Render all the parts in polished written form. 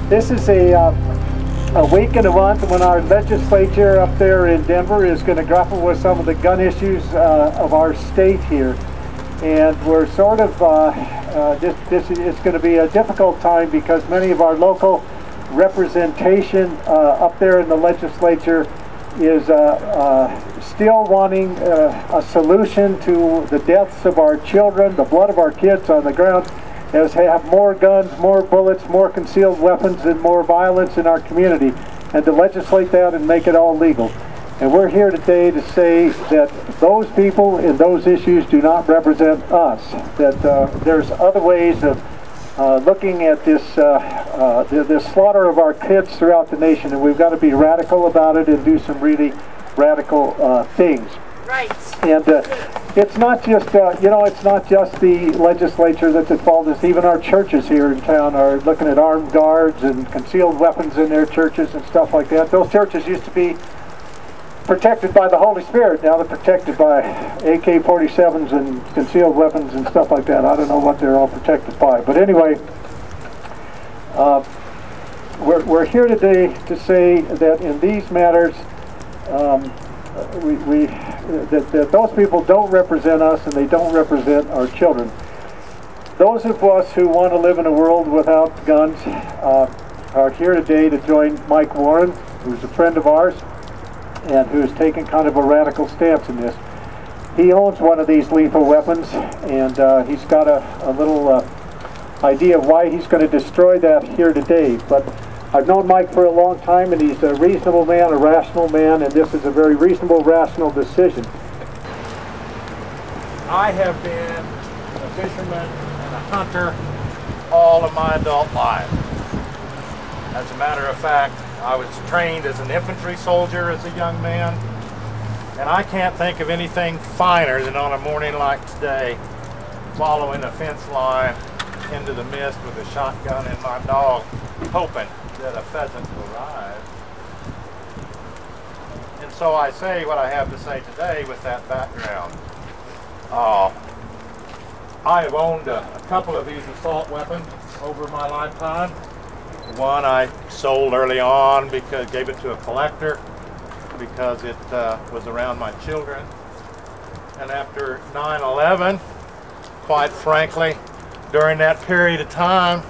This is a week and a month when our legislature up there in Denver is going to grapple with some of the gun issues of our state here. And we're sort of, it's going to be a difficult time because many of our local representation up there in the legislature is still wanting a solution to the deaths of our children, the blood of our kids on the ground, as have more guns, more bullets, more concealed weapons, and more violence in our community, and to legislate that and make it all legal. And we're here today to say that those people and those issues do not represent us, that there's other ways of looking at this slaughter of our kids throughout the nation, and we've got to be radical about it and do some really radical things. Right. And it's not just, it's not just the legislature that's at fault. It's even our churches here in town are looking at armed guards and concealed weapons in their churches and stuff like that. Those churches used to be protected by the Holy Spirit. Now they're protected by AK-47s and concealed weapons and stuff like that. I don't know what they're all protected by. But anyway, we're here today to say that in these matters, that those people don't represent us and they don't represent our children. Those of us who want to live in a world without guns are here today to join Mike Warren, who's a friend of ours and who's taken kind of a radical stance in this. He owns one of these lethal weapons, and he's got a little idea of why he's going to destroy that here today. But I've known Mike for a long time, and he's a reasonable man, a rational man, and this is a very reasonable, rational decision. I have been a fisherman and a hunter all of my adult life. As a matter of fact, I was trained as an infantry soldier as a young man, and I can't think of anything finer than on a morning like today, following a fence line into the mist with a shotgun and my dog, hoping that a pheasant will rise. And so I say what I have to say today with that background. I have owned a couple of these assault weapons over my lifetime. One I sold early on because gave it to a collector because it was around my children. And after 9/11, quite frankly, during that period of time,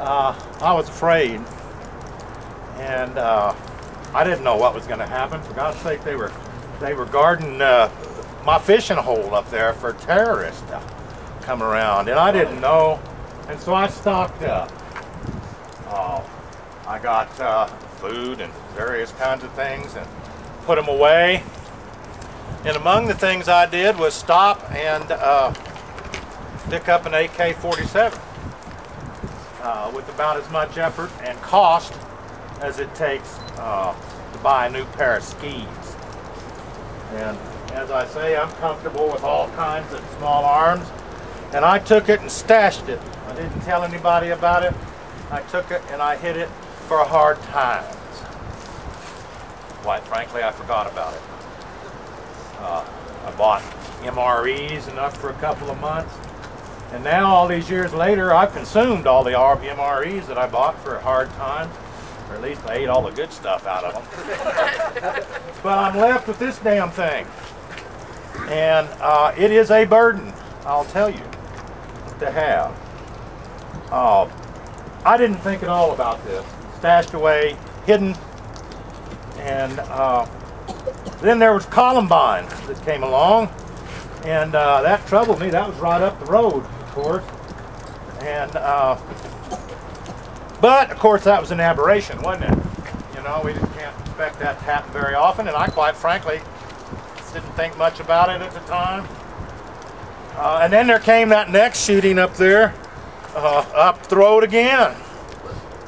I was afraid. And I didn't know what was going to happen. For God's sake, they were guarding my fishing hole up there for terrorists to come around, and I didn't know. And so I stocked up. I got food and various kinds of things and put them away. And among the things I did was stop and pick up an AK-47 with about as much effort and cost as it takes to buy a new pair of skis. And as I say, I'm comfortable with all kinds of small arms, and I took it and stashed it. I didn't tell anybody about it. I took it and I hid it for hard times. Quite frankly, I forgot about it. I bought MREs enough for a couple of months, and now all these years later, I've consumed all the MREs that I bought for hard times. Or at least I ate all the good stuff out of them. But I'm left with this damn thing. And it is a burden, I'll tell you, to have. I didn't think at all about this. Stashed away, hidden. And then there was Columbine that came along. And that troubled me. That was right up the road, of course. And but, of course, that was an aberration, wasn't it? You know, we can't expect that to happen very often, and I, quite frankly, didn't think much about it at the time. And then there came that next shooting up there, up the road again,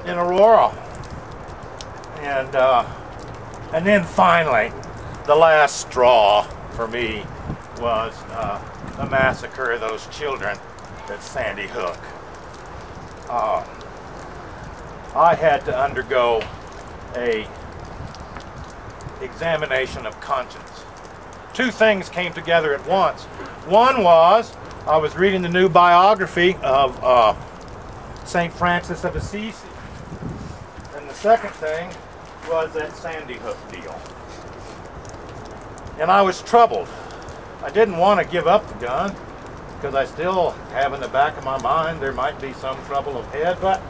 in Aurora. And then finally, the last straw for me was the massacre of those children at Sandy Hook. I had to undergo a examination of conscience. Two things came together at once. One was I was reading the new biography of St. Francis of Assisi, second thing was that Sandy Hook deal. And I was troubled. I didn't want to give up the gun because I still have in the back of my mind there might be some trouble ahead, but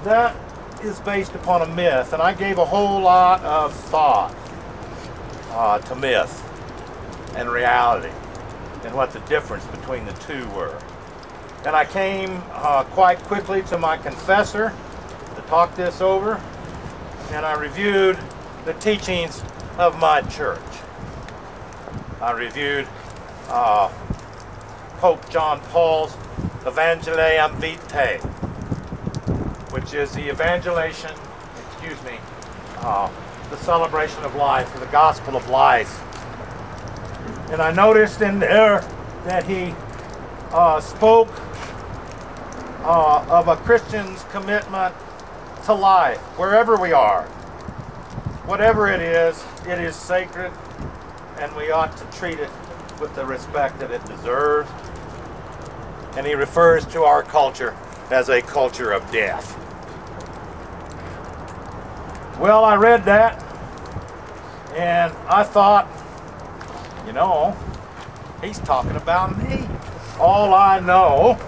that is based upon a myth, and I gave a whole lot of thought to myth and reality and what the difference between the two were. And I came quite quickly to my confessor to talk this over, and I reviewed the teachings of my church. I reviewed Pope John Paul's Evangelium Vitae, which is the evangelation, the celebration of life, or the gospel of life. And I noticed in there that he spoke of a Christian's commitment to life, wherever we are. Whatever it is sacred, and we ought to treat it with the respect that it deserves. And he refers to our culture as a culture of death. Well, I read that, and I thought, you know, he's talking about me. All I know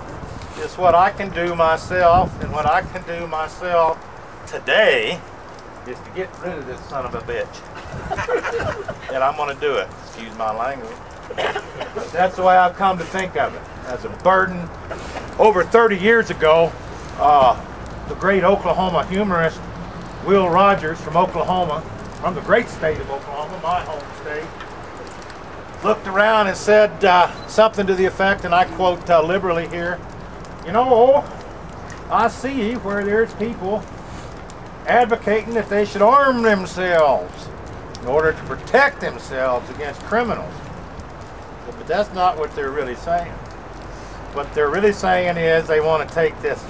is what I can do myself, and what I can do myself today is to get rid of this son of a bitch. And I'm going to do it. Excuse my language. But that's the way I've come to think of it, as a burden. Over 30 years ago, the great Oklahoma humorist Will Rogers from Oklahoma, from the great state of Oklahoma, my home state, looked around and said something to the effect, and I quote liberally here, you know, I see where there's people advocating that they should arm themselves in order to protect themselves against criminals. But that's not what they're really saying. What they're really saying is they want to take this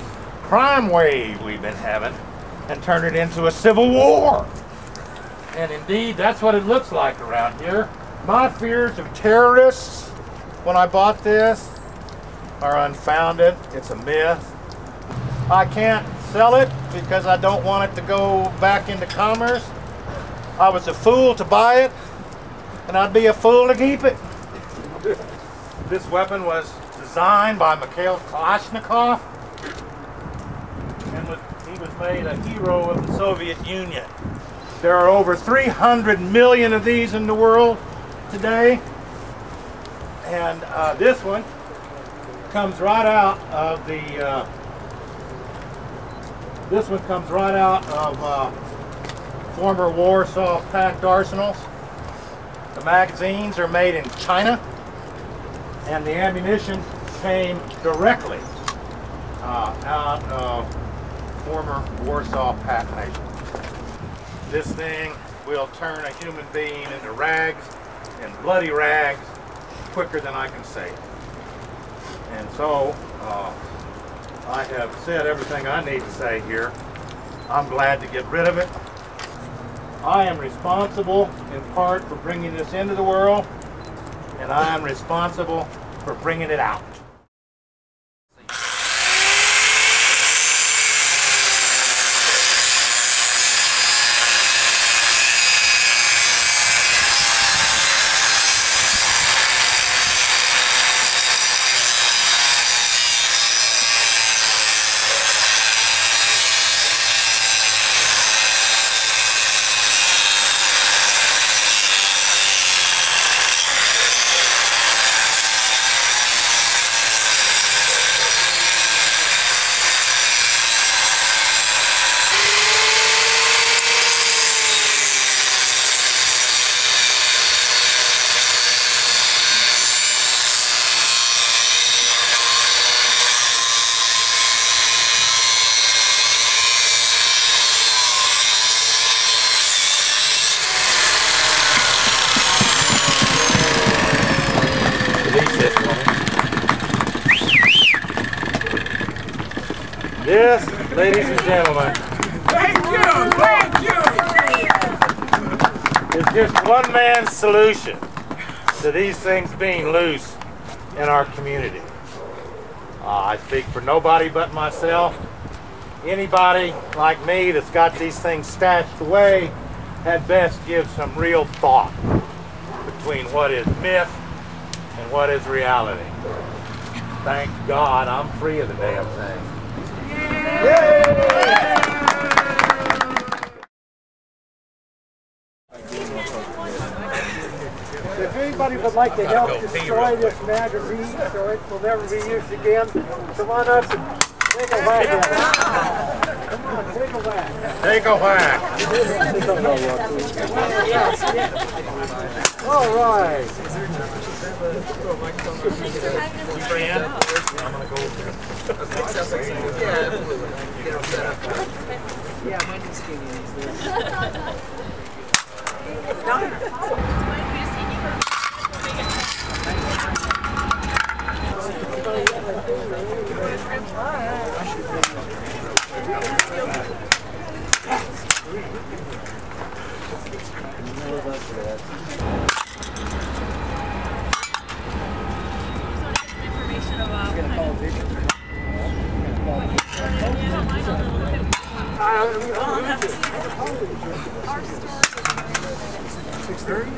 crime wave we've been having and turn it into a civil war. And indeed, that's what it looks like around here. My fears of terrorists when I bought this are unfounded. It's a myth. I can't sell it because I don't want it to go back into commerce. I was a fool to buy it, and I'd be a fool to keep it. This weapon was designed by Mikhail Kalashnikov, and he was made a hero of the Soviet Union. There are over 300 million of these in the world today, and this one comes right out of the former Warsaw Pact arsenals. The magazines are made in China, and the ammunition came directly out of former Warsaw Pact nations. This thing will turn a human being into rags, and bloody rags, quicker than I can say it. And so, I have said everything I need to say here. I'm glad to get rid of it. I am responsible in part for bringing this into the world, and I am responsible for bringing it out. Yes, ladies and gentlemen. Thank you! Thank you! It's just one man's solution to these things being loose in our community. I speak for nobody but myself, anybody like me that's got these things stashed away had best give some real thought between what is myth and what is reality. Thank God I'm free of the damn thing. Yay! If anybody would like to help destroy this magazine so it will never be used again, come on up and take a whack at it. Come on, take a whack. Take a whack. All right. I'm going to go over. Yeah, mine is skinny. Our store. 6:30?